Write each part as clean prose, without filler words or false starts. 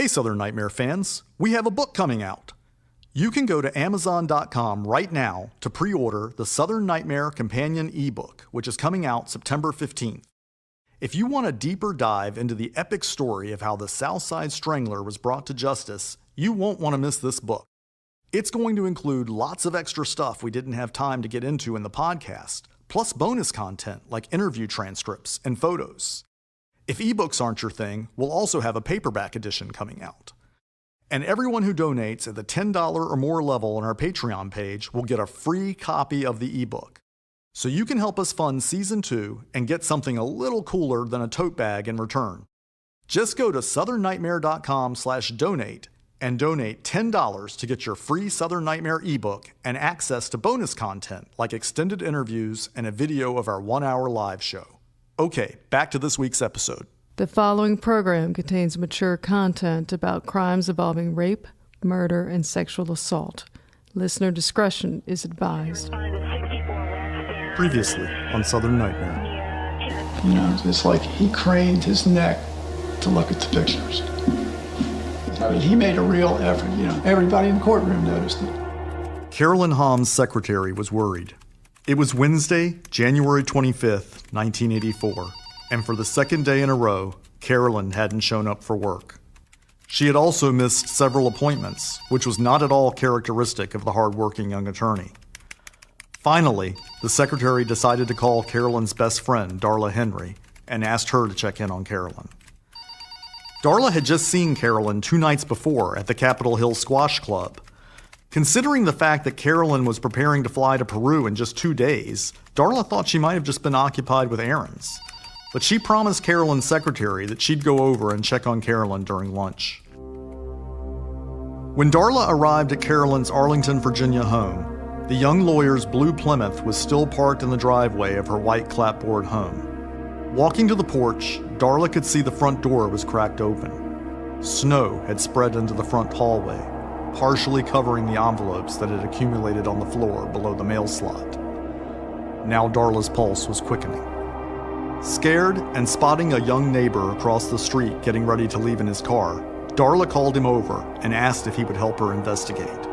Hey Southern Nightmare fans, we have a book coming out. You can go to Amazon.com right now to pre-order the Southern Nightmare Companion ebook, which is coming out September 15th. If you want a deeper dive into the epic story of how the Southside Strangler was brought to justice, you won't want to miss this book. It's going to include lots of extra stuff we didn't have time to get into in the podcast, plus bonus content like interview transcripts and photos. If ebooks aren't your thing, we'll also have a paperback edition coming out. And everyone who donates at the $10 or more level on our Patreon page will get a free copy of the ebook. So you can help us fund Season 2 and get something a little cooler than a tote bag in return. Just go to southernnightmare.com/donate and donate $10 to get your free Southern Nightmare ebook and access to bonus content like extended interviews and a video of our 1-hour live show. Okay, back to this week's episode. The following program contains mature content about crimes involving rape, murder, and sexual assault. Listener discretion is advised. Previously on Southern Nightmare. You know, it's like he craned his neck to look at the pictures. I mean, he made a real effort, you know. Everybody in the courtroom noticed it. Carolyn Hamm's secretary was worried. It was Wednesday, January 25th, 1984, and for the second day in a row, Carolyn hadn't shown up for work. She had also missed several appointments, which was not at all characteristic of the hard-working young attorney. Finally, the secretary decided to call Carolyn's best friend, Darla Henry, and asked her to check in on Carolyn. Darla had just seen Carolyn 2 nights before at the Capitol Hill Squash Club. Considering the fact that Carolyn was preparing to fly to Peru in just 2 days, Darla thought she might have just been occupied with errands. But she promised Carolyn's secretary that she'd go over and check on Carolyn during lunch. When Darla arrived at Carolyn's Arlington, Virginia home, the young lawyer's blue Plymouth was still parked in the driveway of her white clapboard home. Walking to the porch, Darla could see the front door was cracked open. Snow had spread into the front hallway, partially covering the envelopes that had accumulated on the floor below the mail slot. Now Darla's pulse was quickening. Scared and spotting a young neighbor across the street getting ready to leave in his car, Darla called him over and asked if he would help her investigate.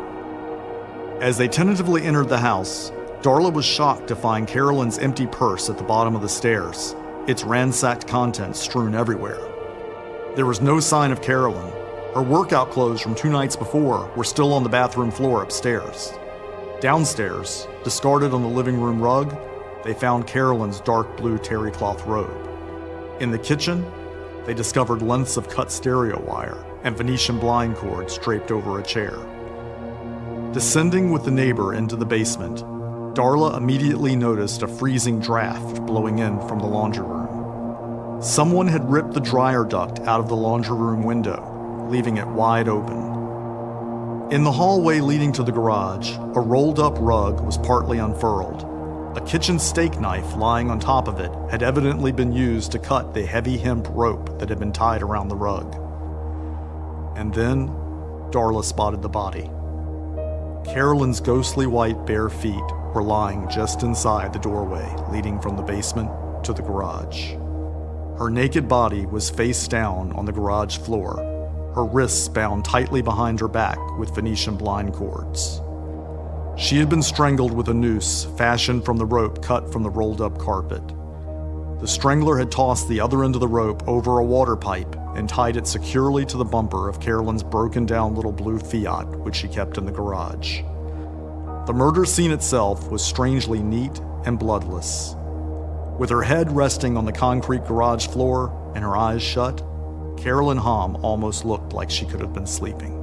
As they tentatively entered the house, Darla was shocked to find Carolyn's empty purse at the bottom of the stairs, its ransacked contents strewn everywhere. There was no sign of Carolyn. Her workout clothes from 2 nights before were still on the bathroom floor upstairs. Downstairs, discarded on the living room rug, they found Carolyn's dark blue terry cloth robe. In the kitchen, they discovered lengths of cut stereo wire and Venetian blind cords draped over a chair. Descending with the neighbor into the basement, Darla immediately noticed a freezing draft blowing in from the laundry room. Someone had ripped the dryer duct out of the laundry room window, leaving it wide open. In the hallway leading to the garage, a rolled-up rug was partly unfurled. A kitchen steak knife lying on top of it had evidently been used to cut the heavy hemp rope that had been tied around the rug. And then, Darla spotted the body. Carolyn's ghostly white bare feet were lying just inside the doorway leading from the basement to the garage. Her naked body was face down on the garage floor, her wrists bound tightly behind her back with Venetian blind cords. She had been strangled with a noose fashioned from the rope cut from the rolled-up carpet. The strangler had tossed the other end of the rope over a water pipe and tied it securely to the bumper of Carolyn's broken-down little blue Fiat, which she kept in the garage. The murder scene itself was strangely neat and bloodless. With her head resting on the concrete garage floor and her eyes shut, Carolyn Hamm almost looked like she could have been sleeping.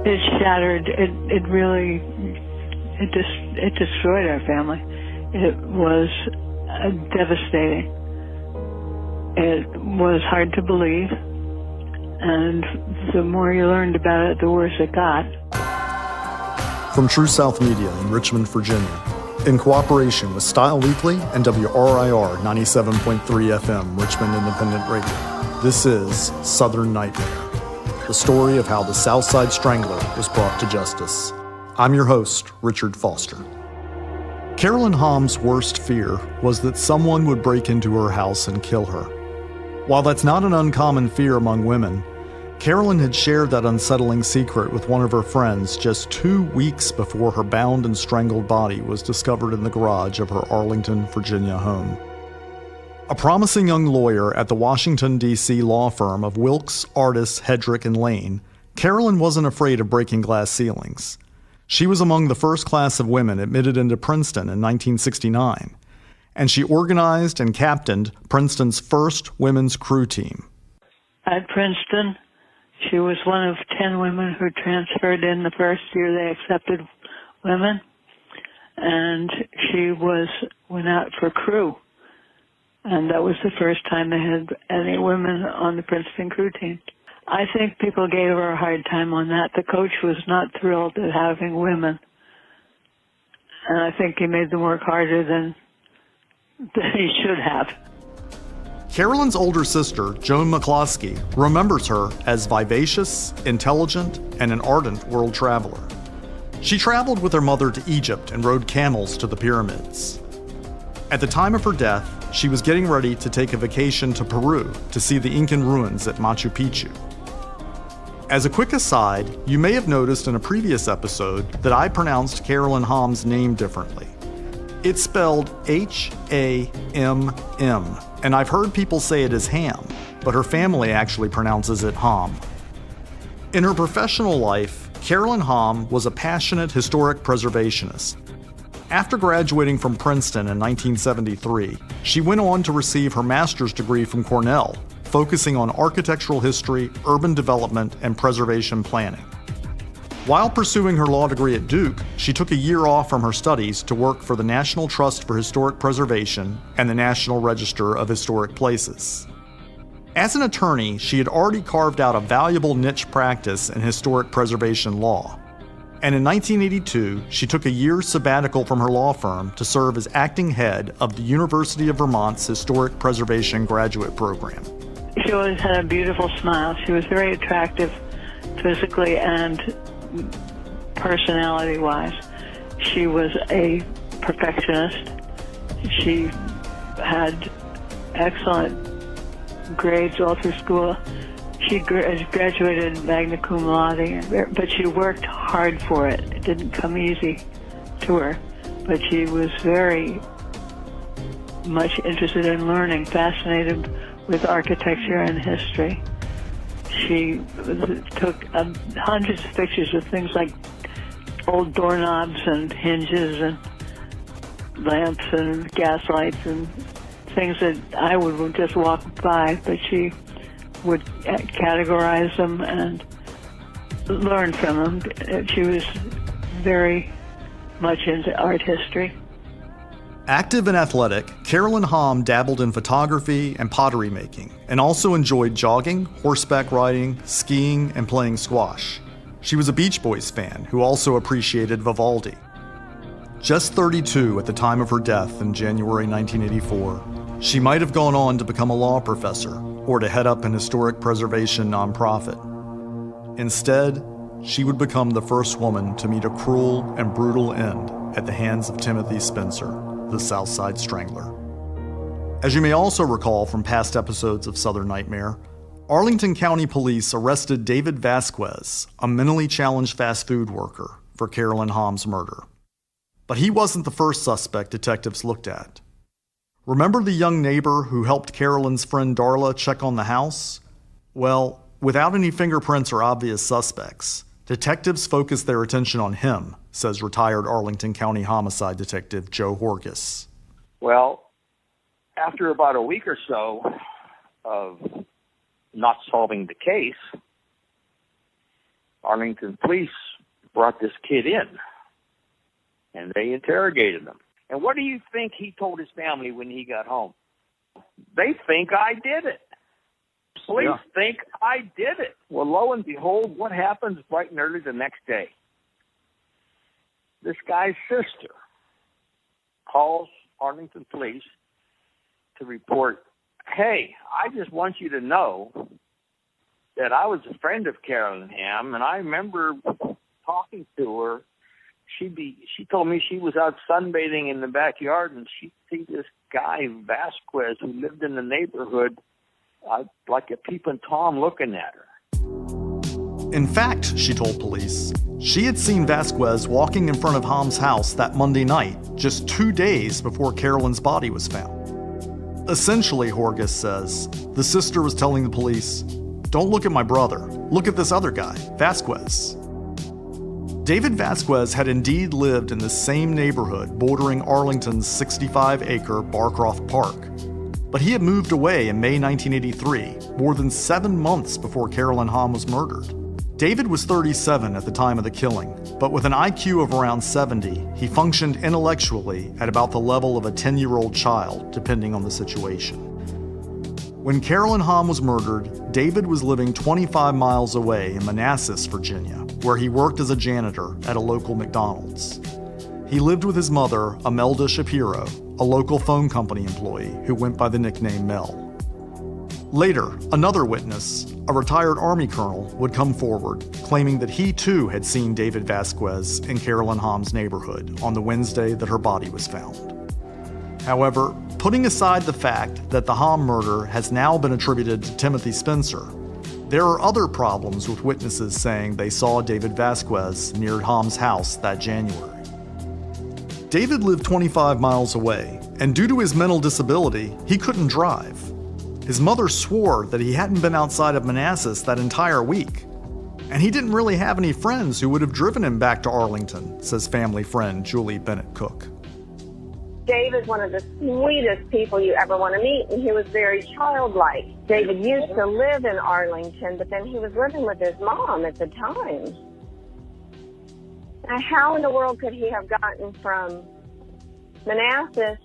It shattered. It really destroyed our family. It was devastating. It was hard to believe, and the more you learned about it, the worse it got. From True South Media in Richmond, Virginia, in cooperation with Style Weekly and WRIR 97.3 FM Richmond Independent Radio, this is Southern Nightmare, the story of how the Southside Strangler was brought to justice. I'm your host, Richard Foster. Carolyn Hamm's worst fear was that someone would break into her house and kill her. While that's not an uncommon fear among women, Carolyn had shared that unsettling secret with one of her friends just 2 weeks before her bound and strangled body was discovered in the garage of her Arlington, Virginia home. A promising young lawyer at the Washington, D.C. law firm of Wilkes, Artis, Hedrick, and Lane, Carolyn wasn't afraid of breaking glass ceilings. She was among the first class of women admitted into Princeton in 1969, and she organized and captained Princeton's first women's crew team. At Princeton, she was one of 10 women who transferred in the first year they accepted women, and she went out for crew. And that was the first time they had any women on the Princeton crew team. I think people gave her a hard time on that. The coach was not thrilled at having women, and I think he made them work harder than he should have. Carolyn's older sister, Joan McCloskey, remembers her as vivacious, intelligent, and an ardent world traveler. She traveled with her mother to Egypt and rode camels to the pyramids. At the time of her death, she was getting ready to take a vacation to Peru to see the Incan ruins at Machu Picchu. As a quick aside, you may have noticed in a previous episode that I pronounced Carolyn Hamm's name differently. It's spelled H-A-M-M, and I've heard people say it as Ham, but her family actually pronounces it Hamm. In her professional life, Carolyn Hamm was a passionate historic preservationist. After graduating from Princeton in 1973, she went on to receive her master's degree from Cornell, focusing on architectural history, urban development, and preservation planning. While pursuing her law degree at Duke, she took a year off from her studies to work for the National Trust for Historic Preservation and the National Register of Historic Places. As an attorney, she had already carved out a valuable niche practice in historic preservation law. And in 1982, she took a year's sabbatical from her law firm to serve as acting head of the University of Vermont's Historic Preservation Graduate Program. She always had a beautiful smile. She was very attractive physically and personality-wise. She was a perfectionist. She had excellent grades all through school. She graduated magna cum laude, but she worked hard for it. It didn't come easy to her, but she was very much interested in learning, fascinated with architecture and history. She took hundreds of pictures of things like old doorknobs and hinges and lamps and gas lights and things that I would just walk by, but she would categorize them and learn from them. She was very much into art history. Active and athletic, Carolyn Hamm dabbled in photography and pottery making, and also enjoyed jogging, horseback riding, skiing, and playing squash. She was a Beach Boys fan who also appreciated Vivaldi. Just 32 at the time of her death in January 1984, she might have gone on to become a law professor or to head up an historic preservation nonprofit. Instead, she would become the first woman to meet a cruel and brutal end at the hands of Timothy Spencer, the South Side Strangler. As you may also recall from past episodes of Southern Nightmare, Arlington County Police arrested David Vasquez, a mentally challenged fast food worker, for Carolyn Hamm's murder. But he wasn't the first suspect detectives looked at. Remember the young neighbor who helped Carolyn's friend Darla check on the house? Well, without any fingerprints or obvious suspects, detectives focused their attention on him, says retired Arlington County homicide detective Joe Horgus. Well, after about a week or so of not solving the case, Arlington police brought this kid in, and they interrogated him. And what do you think he told his family when he got home? They think I did it. Police think I did it. Well, lo and behold, what happens bright and early the next day? This guy's sister calls Arlington police to report, hey, I just want you to know that I was a friend of Carolyn Hamm, and I remember talking to her. She told me she was out sunbathing in the backyard, and she'd see this guy, Vasquez, who lived in the neighborhood, like a peeping Tom looking at her. In fact, she told police, she had seen Vasquez walking in front of Hamm's house that Monday night, just 2 days before Carolyn's body was found. Essentially, Horgus says, the sister was telling the police, "Don't look at my brother. Look at this other guy, Vasquez." David Vasquez had indeed lived in the same neighborhood bordering Arlington's 65-acre Barcroft Park. But he had moved away in May 1983, more than 7 months before Carolyn Hamm was murdered. David was 37 at the time of the killing, but with an IQ of around 70, he functioned intellectually at about the level of a 10-year-old child, depending on the situation. When Carolyn Hamm was murdered, David was living 25 miles away in Manassas, Virginia, where he worked as a janitor at a local McDonald's. He lived with his mother, Imelda Shapiro, a local phone company employee who went by the nickname Mel. Later, another witness, a retired Army colonel, would come forward, claiming that he too had seen David Vasquez in Carolyn Hamm's neighborhood on the Wednesday that her body was found. However, putting aside the fact that the Hamm murder has now been attributed to Timothy Spencer, there are other problems with witnesses saying they saw David Vasquez near Hamm's house that January. David lived 25 miles away, and due to his mental disability, he couldn't drive. His mother swore that he hadn't been outside of Manassas that entire week. And he didn't really have any friends who would have driven him back to Arlington, says family friend Julie Bennett Cook. Dave is one of the sweetest people you ever want to meet, and he was very childlike. David used to live in Arlington, but then he was living with his mom at the time. Now, how in the world could he have gotten from Manassas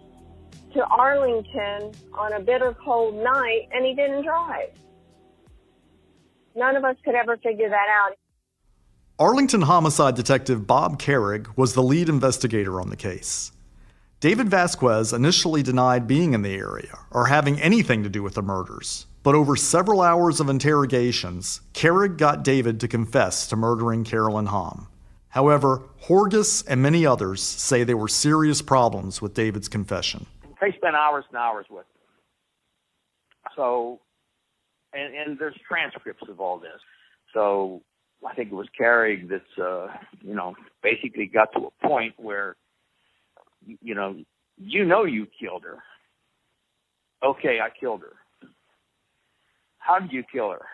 to Arlington on a bitter cold night, and he didn't drive? None of us could ever figure that out. Arlington homicide detective Bob Carrig was the lead investigator on the case. David Vasquez initially denied being in the area or having anything to do with the murders, but over several hours of interrogations, Carrig got David to confess to murdering Carolyn Hamm. However, Horgus and many others say there were serious problems with David's confession. They spent hours and hours with him. So, and there's transcripts of all this. So I think it was Carrig that's, basically got to a point where, you killed her. Okay, I killed her. How did you kill her?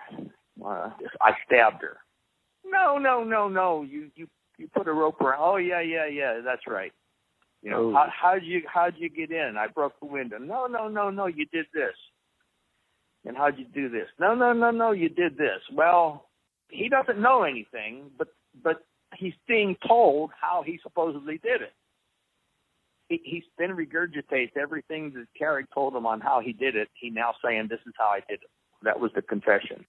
I stabbed her. No. You put a rope around. Oh, yeah, that's right. How'd you get in? I broke the window. No, you did this. And how'd you do this? No, you did this. Well, he doesn't know anything, but he's being told how he supposedly did it. He then regurgitates everything that Carrig told him on how he did it. He now saying, this is how I did it. That was the confession.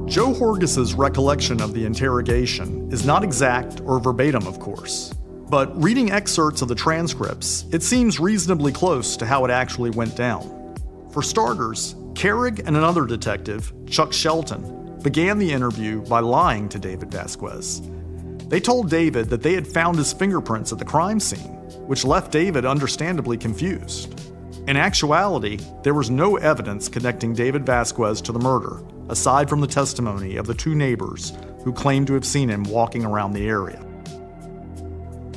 Joe Horgus's recollection of the interrogation is not exact or verbatim, of course. But reading excerpts of the transcripts, it seems reasonably close to how it actually went down. For starters, Carrig and another detective, Chuck Shelton, began the interview by lying to David Vasquez. They told David that they had found his fingerprints at the crime scene, which left David understandably confused. In actuality, there was no evidence connecting David Vasquez to the murder, aside from the testimony of the two neighbors who claimed to have seen him walking around the area.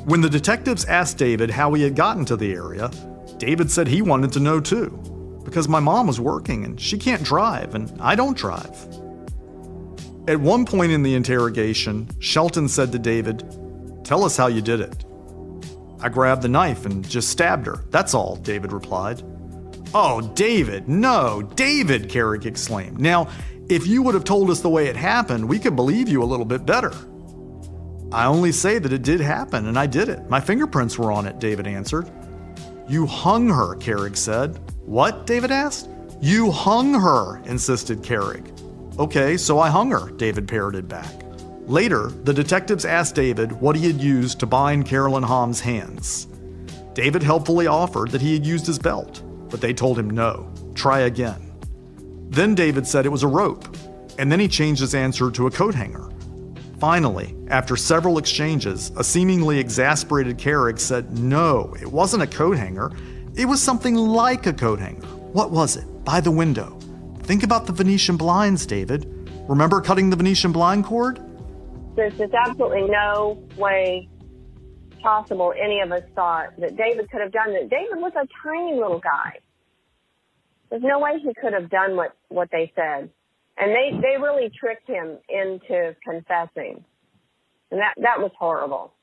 When the detectives asked David how he had gotten to the area, David said he wanted to know too, because my mom was working and she can't drive and I don't drive. At one point in the interrogation, Shelton said to David, "Tell us how you did it." "I grabbed the knife and just stabbed her, that's all," David replied. "Oh, David, no, David," Carrig exclaimed. "Now, if you would have told us the way it happened, we could believe you a little bit better." "I only say that it did happen, and I did it. My fingerprints were on it," David answered. "You hung her," Carrig said. "What?" David asked. "You hung her," insisted Carrig. "Okay, so I hung her," David parroted back. Later, the detectives asked David what he had used to bind Carolyn Hamm's hands. David helpfully offered that he had used his belt, but they told him no, try again. Then David said it was a rope, and then he changed his answer to a coat hanger. Finally, after several exchanges, a seemingly exasperated Carrig said no, it wasn't a coat hanger, it was something like a coat hanger. What was it? By the window. Think about the Venetian blinds, David. Remember cutting the Venetian blind cord? There's just absolutely no way possible any of us thought that David could have done that. David was a tiny little guy. There's no way he could have done what they said. And they really tricked him into confessing. And that was horrible.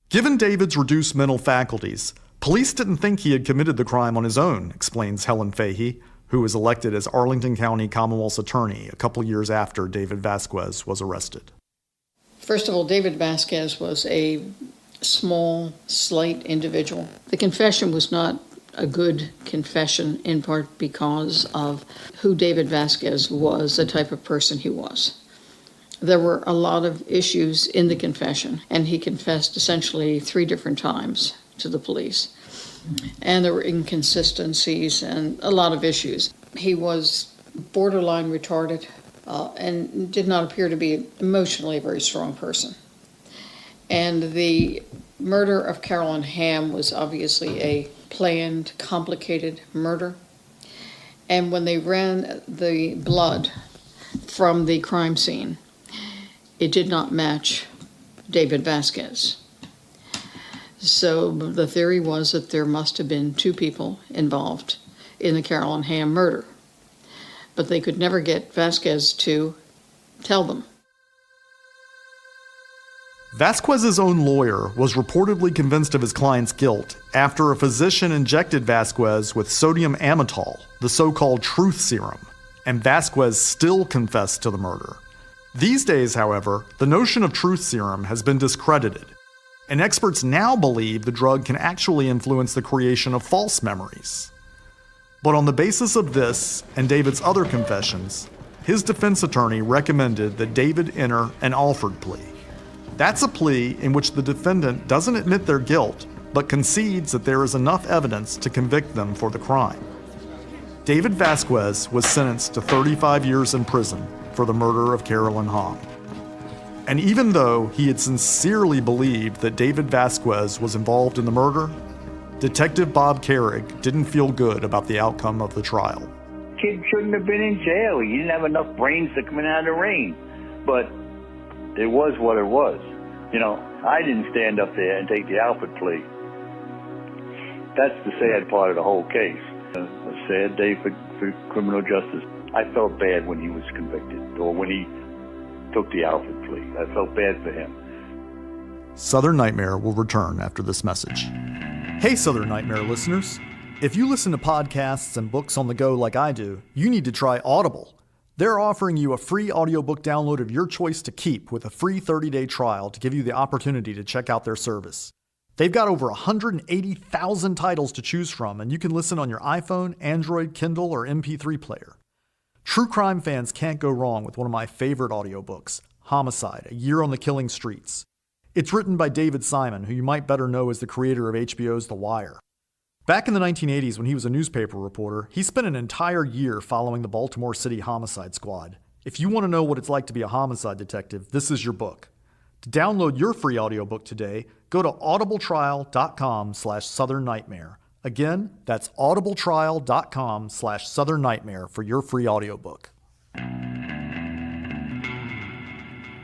Given David's reduced mental faculties, police didn't think he had committed the crime on his own, explains Helen Fahey, who was elected as Arlington County Commonwealth's attorney a couple years after David Vasquez was arrested. First of all, David Vasquez was a small, slight individual. The confession was not a good confession, in part because of who David Vasquez was, the type of person he was. There were a lot of issues in the confession, and he confessed essentially 3 different times to the police. And there were inconsistencies and a lot of issues. He was borderline retarded and did not appear to be emotionally a very strong person. And the murder of Carolyn Hamm was obviously a planned, complicated murder. And when they ran the blood from the crime scene, it did not match David Vasquez. So the theory was that there must have been 2 people involved in the Carolyn Hamm murder, but they could never get Vasquez to tell them. Vasquez's own lawyer was reportedly convinced of his client's guilt after a physician injected Vasquez with sodium amytal, the so-called truth serum, and Vasquez still confessed to the murder. These days, however, the notion of truth serum has been discredited, and experts now believe the drug can actually influence the creation of false memories. But on the basis of this and David's other confessions, his defense attorney recommended that David enter an Alford plea. That's a plea in which the defendant doesn't admit their guilt, but concedes that there is enough evidence to convict them for the crime. David Vasquez was sentenced to 35 years in prison for the murder of Carolyn Hamm. And even though he had sincerely believed that David Vasquez was involved in the murder, Detective Bob Carrig didn't feel good about the outcome of the trial. Kid shouldn't have been in jail. He didn't have enough brains to come in out of the rain. But it was what it was. You know, I didn't stand up there and take the Alford plea. That's the sad part of the whole case. A sad day for criminal justice. I felt bad when he was convicted, or when he took the Alford plea. I felt bad for him. Southern Nightmare will return after this message. Hey, Southern Nightmare listeners. If you listen to podcasts and books on the go like I do, you need to try Audible. They're offering you a free audiobook download of your choice to keep with a free 30-day trial to give you the opportunity to check out their service. They've got over 180,000 titles to choose from, and you can listen on your iPhone, Android, Kindle, or MP3 player. True crime fans can't go wrong with one of my favorite audiobooks, Homicide: A Year on the Killing Streets. It's written by David Simon, who you might better know as the creator of HBO's The Wire. Back in the 1980s, when he was a newspaper reporter, he spent an entire year following the Baltimore City Homicide Squad. If you want to know what it's like to be a homicide detective, this is your book. To download your free audiobook today, go to audibletrial.com/southernnightmare. Again, that's audibletrial.com/southernnightmare for your free audiobook.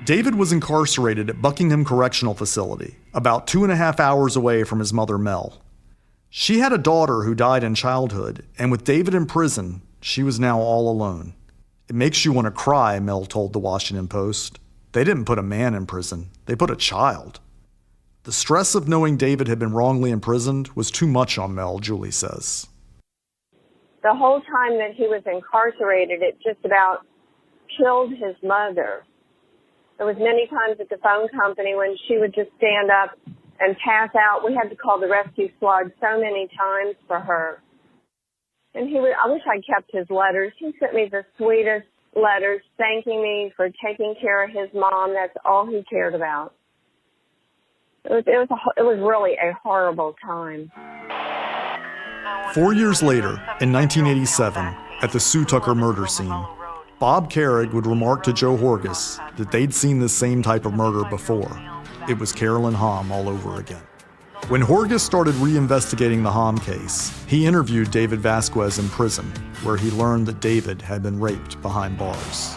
David was incarcerated at Buckingham Correctional Facility, about 2.5 hours away from his mother, Mel. She had a daughter who died in childhood, and with David in prison, she was now all alone. It makes you want to cry, Mel told the Washington Post. They didn't put a man in prison, they put a child. The stress of knowing David had been wrongly imprisoned was too much on Mel, Julie says. The whole time that he was incarcerated, it just about killed his mother. There was many times at the phone company when she would just stand up and pass out. We had to call the rescue squad so many times for her. And I wish I'd kept his letters. He sent me the sweetest letters thanking me for taking care of his mom. That's all he cared about. It was really a horrible time. 4 years later, in 1987, at the Sue Tucker murder scene, Bob Carrig would remark to Joe Horgus that they'd seen this same type of murder before. It was Carolyn Hamm all over again. When Horgus started reinvestigating the Hamm case, he interviewed David Vasquez in prison, where he learned that David had been raped behind bars.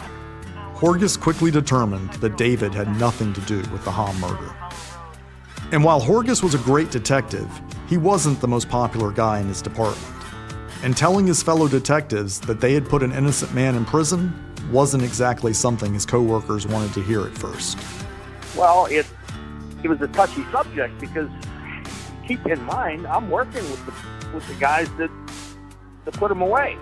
Horgus quickly determined that David had nothing to do with the Hamm murder. And while Horgus was a great detective, he wasn't the most popular guy in his department. And telling his fellow detectives that they had put an innocent man in prison wasn't exactly something his coworkers wanted to hear at first. Well, it was a touchy subject because, keep in mind, I'm working with the guys that put him away.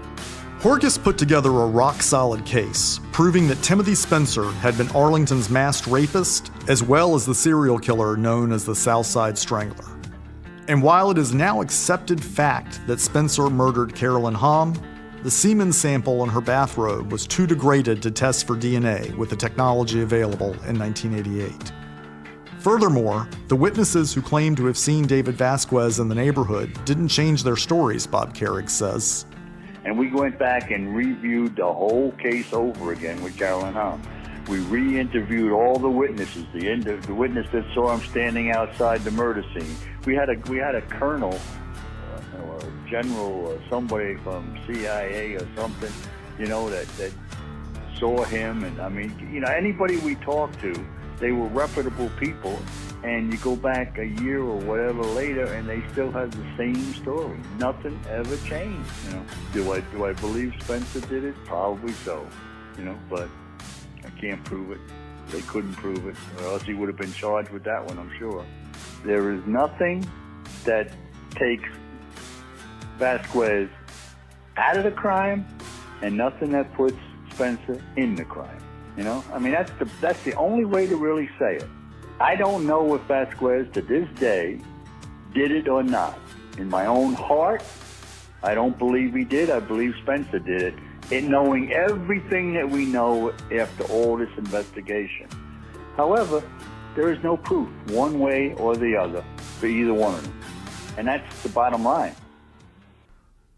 Horgus put together a rock-solid case, proving that Timothy Spencer had been Arlington's masked rapist, as well as the serial killer known as the Southside Strangler. And while it is now accepted fact that Spencer murdered Carolyn Hamm, the semen sample in her bathrobe was too degraded to test for DNA with the technology available in 1988. Furthermore, the witnesses who claimed to have seen David Vasquez in the neighborhood didn't change their stories, Bob Carrig says. And we went back and reviewed the whole case over again with Carolyn Hamm. We re-interviewed all the witnesses, the witness that saw him standing outside the murder scene. We had a colonel or a general or somebody from CIA or something, that saw him. And I mean, anybody we talked to, they were reputable people. And you go back a year or whatever later, and they still have the same story. Nothing ever changed. Do I believe Spencer did it? Probably so. But I can't prove it. They couldn't prove it, or else he would have been charged with that one, I'm sure. There is nothing that takes Vasquez out of the crime, and nothing that puts Spencer in the crime. I mean, that's the only way to really say it. I don't know if Vasquez, to this day, did it or not. In my own heart, I don't believe he did. I believe Spencer did it. In knowing everything that we know after all this investigation. However, there is no proof, one way or the other, for either one of them. And that's the bottom line.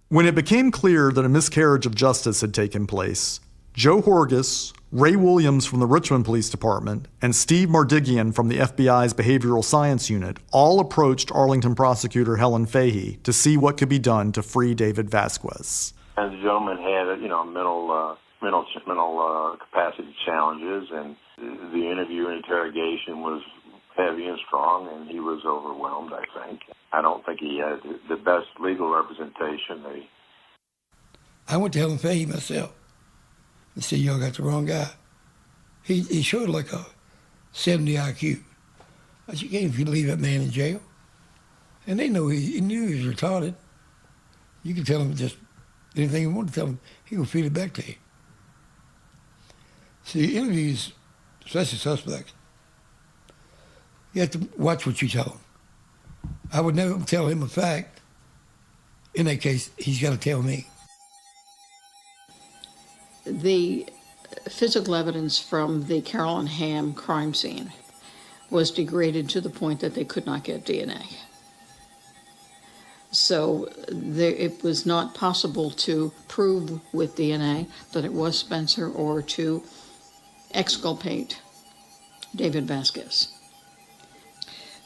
When it became clear that a miscarriage of justice had taken place, Joe Horgus, Ray Williams from the Richmond Police Department, and Steve Mardigian from the FBI's Behavioral Science Unit all approached Arlington prosecutor Helen Fahey to see what could be done to free David Vasquez. And the gentleman had, mental capacity challenges, and the interview and interrogation was heavy and strong, and he was overwhelmed, I think. I don't think he had the best legal representation. I went to Helen Fahey myself and said, y'all got the wrong guy. He showed like a 70 IQ. I said, you can't leave that man in jail. And they know he knew he was retarded. You can tell him just anything you want to tell him, he will feed it back to you. See, interviews, especially suspects, you have to watch what you tell him. I would never tell him a fact. In that case, he's got to tell me. The physical evidence from the Carolyn Hamm crime scene was degraded to the point that they could not get DNA. So it was not possible to prove with DNA that it was Spencer or to exculpate David Vasquez.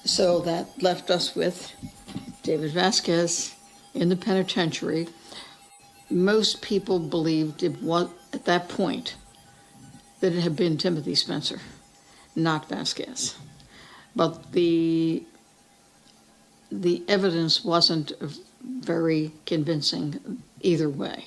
So that left us with David Vasquez in the penitentiary. Most people believed it was, at that point, that it had been Timothy Spencer, not Vasquez. But the evidence wasn't very convincing either way.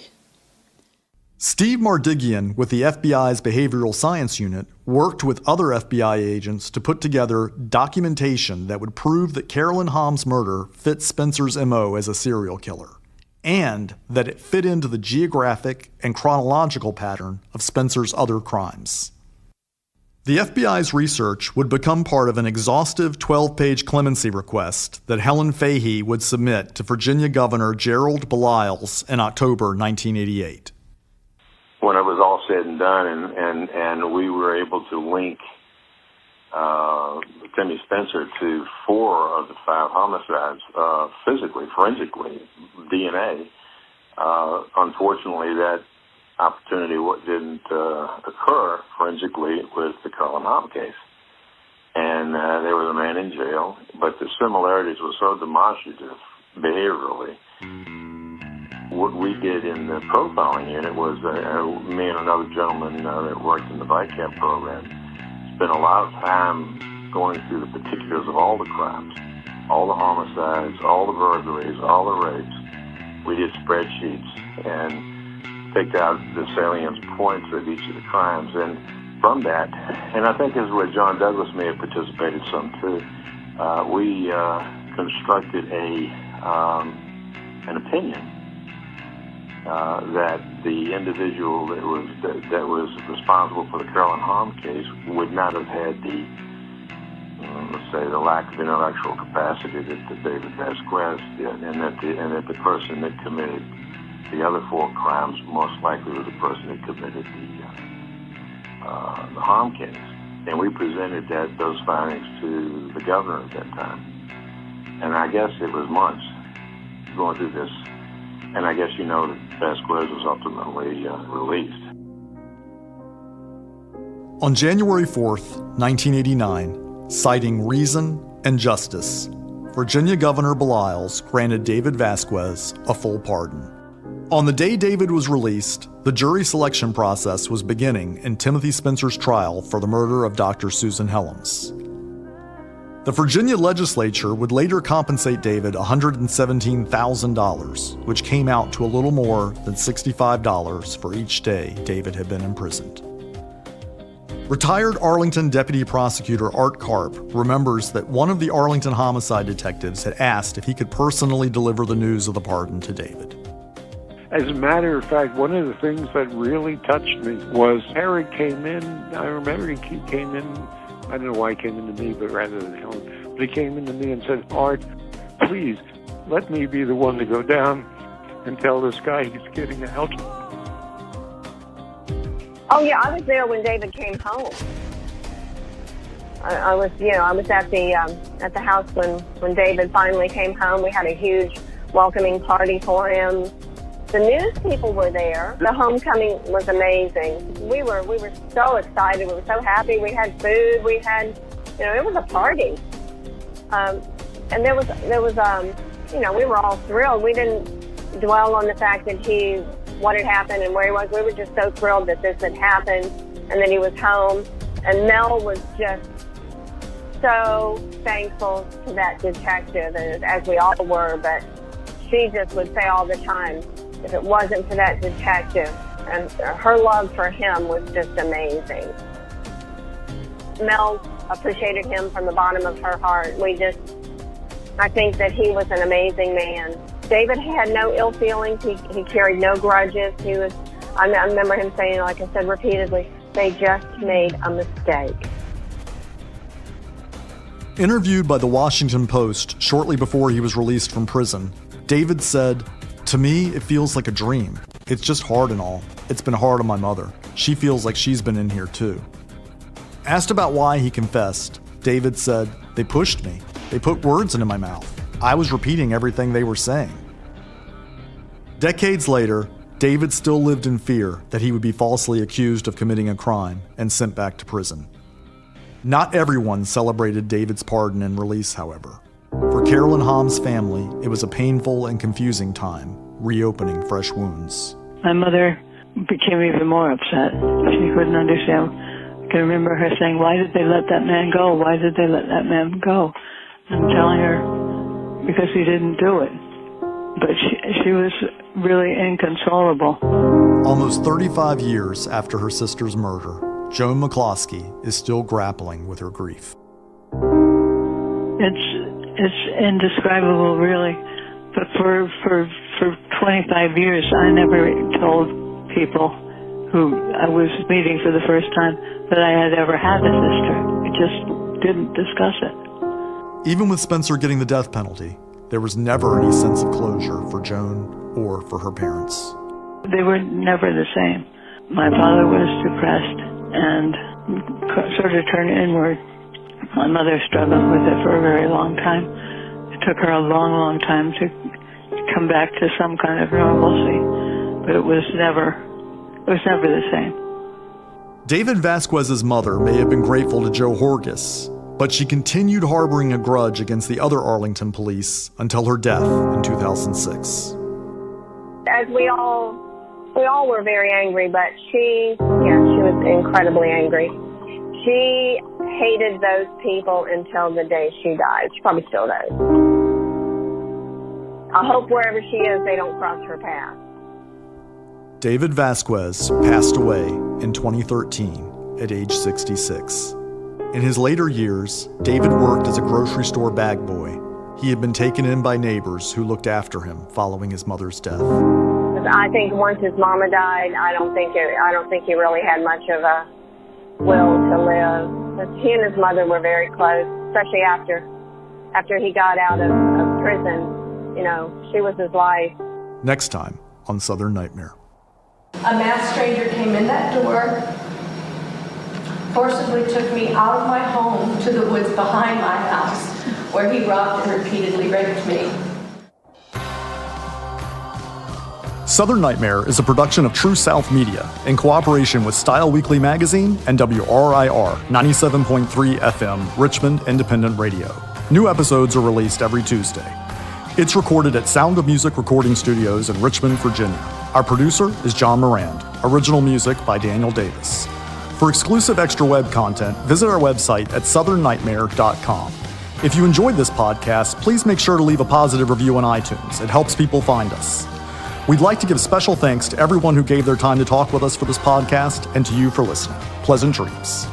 Steve Mardigian with the FBI's Behavioral Science Unit worked with other FBI agents to put together documentation that would prove that Carolyn Hamm's murder fit Spencer's MO as a serial killer, and that it fit into the geographic and chronological pattern of Spencer's other crimes. The FBI's research would become part of an exhaustive 12-page clemency request that Helen Fahey would submit to Virginia Governor Gerald Baliles in October 1988. When it was all said and done, and we were able to link Timmy Spencer to 4 of the 5 homicides physically, forensically, DNA, unfortunately that opportunity didn't occur forensically with the Carolyn Hamm case. And there was a man in jail, but the similarities were so demonstrative behaviorally. what we did in the profiling unit was me and another gentleman that worked in the VICAP program spent a lot of time going through the particulars of all the crimes, all the homicides, all the burglaries, all the rapes. We did spreadsheets and picked out the salient points of each of the crimes. And from that, and I think this is where John Douglas may have participated some too, we constructed an opinion that the individual that was responsible for the Carolyn Hamm case would not have had the, let's say, the lack of intellectual capacity that David Vasquez did, and that the person that committed the other 4 crimes most likely was the person that committed the Hamm case. And we presented those findings to the governor at that time. And I guess it was months going through this. And I guess you know that Vasquez was ultimately released. On January 4th, 1989, citing reason and justice, Virginia Governor Belials granted David Vasquez a full pardon. On the day David was released, the jury selection process was beginning in Timothy Spencer's trial for the murder of Dr. Susan Helms. The Virginia legislature would later compensate David $117,000, which came out to a little more than $65 for each day David had been imprisoned. Retired Arlington Deputy Prosecutor Art Karp remembers that one of the Arlington homicide detectives had asked if he could personally deliver the news of the pardon to David. As a matter of fact, one of the things that really touched me was Harry came in. I remember he came in. I don't know why he came into me, but rather than Helen. But he came into me and said, "Art, please let me be the one to go down and tell this guy he's getting out." Oh yeah, I was there when David came home. I was at the house when David finally came home. We had a huge welcoming party for him. The news people were there. The homecoming was amazing. We were so excited. We were so happy. We had food. We had, it was a party. And there was, we were all thrilled. We didn't dwell on the fact that what had happened and where he was. We were just so thrilled that this had happened and that he was home. And Mel was just so thankful to that detective, as we all were, but she just would say all the time, if it wasn't for that detective, and her love for him was just amazing. Mel appreciated him from the bottom of her heart. I think that he was an amazing man. David had no ill feelings. He carried no grudges. I remember him saying, like I said repeatedly, they just made a mistake. Interviewed by the Washington Post shortly before he was released from prison, David said, "To me, it feels like a dream. It's just hard and all. It's been hard on my mother. She feels like she's been in here too." Asked about why he confessed, David said, "They pushed me. They put words into my mouth. I was repeating everything they were saying." Decades later, David still lived in fear that he would be falsely accused of committing a crime and sent back to prison. Not everyone celebrated David's pardon and release, however. For Carolyn Hamm's family, it was a painful and confusing time, reopening fresh wounds. My mother became even more upset. She couldn't understand. I can remember her saying, "Why did they let that man go? Why did they let that man go?" I'm telling her, because he didn't do it. But she was really inconsolable. Almost 35 years after her sister's murder, Joan McCloskey is still grappling with her grief. It's indescribable, really. But for 25 years, I never told people who I was meeting for the first time that I had ever had a sister. I just didn't discuss it. Even with Spencer getting the death penalty, there was never any sense of closure for Joan or for her parents. They were never the same. My father was depressed and sort of turned inward. My mother struggled with it for a very long time. It took her a long, long time to come back to some kind of normalcy, but it was never the same. David Vasquez's mother may have been grateful to Joe Horgus, but she continued harboring a grudge against the other Arlington police until her death in 2006. As we all were very angry, but she was incredibly angry. She hated those people until the day she died. She probably still does. I hope wherever she is, they don't cross her path. David Vasquez passed away in 2013 at age 66. In his later years, David worked as a grocery store bag boy. He had been taken in by neighbors who looked after him following his mother's death. I think once his mama died, I don't think he really had much of a will to live. But he and his mother were very close, especially after he got out of prison. You know, she was his life. Next time on Southern Nightmare. A masked stranger came in that door, forcibly took me out of my home to the woods behind my house, where he robbed and repeatedly raped me. Southern Nightmare is a production of True South Media in cooperation with Style Weekly Magazine and WRIR 97.3 FM Richmond Independent Radio. New episodes are released every Tuesday. It's recorded at Sound of Music Recording Studios in Richmond, Virginia. Our producer is John Morand. Original music by Daniel Davis. For exclusive extra web content, visit our website at southernnightmare.com. If you enjoyed this podcast, please make sure to leave a positive review on iTunes. It helps people find us. We'd like to give special thanks to everyone who gave their time to talk with us for this podcast and to you for listening. Pleasant dreams.